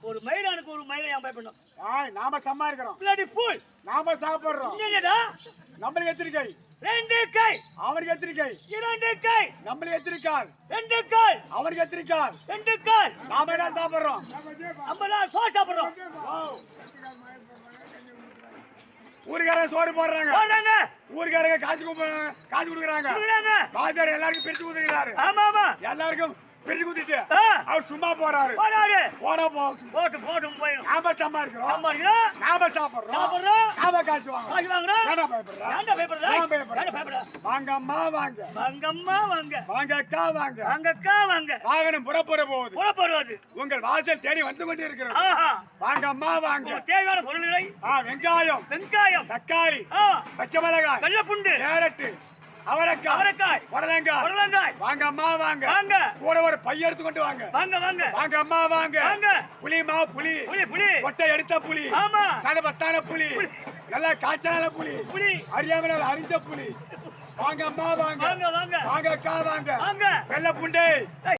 ஒரு மயிரானுக்கு ஒரு மயிரை ஏன் பயப்படணும்? நாம சம்பாதிக்கிறோம், பிளடி ஃபுல் நாம சாப்பிடுறோம். என்னடா நம்மளுக்கு எத்தனை கை? 2 கை. அவனுக்கு எத்தனை கை? 2 கை. நம்மளுக்கு எத்தனை கால்? 2 கால். அவனுக்கு எத்தனை கால்? 2 கால். நாம என்ன சாப்பிடுறோம்? நம்மளா சோறு சாப்பிடுறோம். ஊர்காரங்க சோறு போடுறாங்க, போடுறாங்க. ஊர்காரங்க காசு கொடுக்குறாங்க. பாஜார் எல்லாருக்கும் பிரிச்சு கொடுக்குறாரு. ஆமா ஆமா, எல்லாருக்கும் பிரிச்சு கொடுத்துட்டு அவர் சும்மா போறாரு. போனா போட்டும் போய் நாம சம்பாதிக்கிறோம், நாம சாப்பிடுறோம், நாம காசு வாங்குறோம். வாங்கம்மா வாங்க, வாங்கம்மா வாங்க, வாங்கக்கா வாங்க, வாங்கக்கா வாங்க. வாகனம் புறப்பட போகுது, உங்கள் வாசல் தேடி வந்து கொண்டு இருக்கிறது. வாங்கம்மா வாங்க. தேவையான பொருள்களை வெங்காயம், தக்காளி, பச்சை மிளகாய், வெள்ளைப்பூண்டு, கேரட்டு, அவரைக்காய், புடலங்காய். வாங்கம்மா வாங்க. கூட ஒரு பைய எடுத்து கொண்டு வாங்க. வாங்கம்மா வாங்க. புளி கொட்டை எடுத்த புளி, சனபத்தான புளி, நல்லா காய்ச்சலான புளி, அறியாமல் அறிஞ்ச புளி. வாங்கம்மா வாங்க, வாங்கக்கா வாங்க. வெள்ளை பூண்டை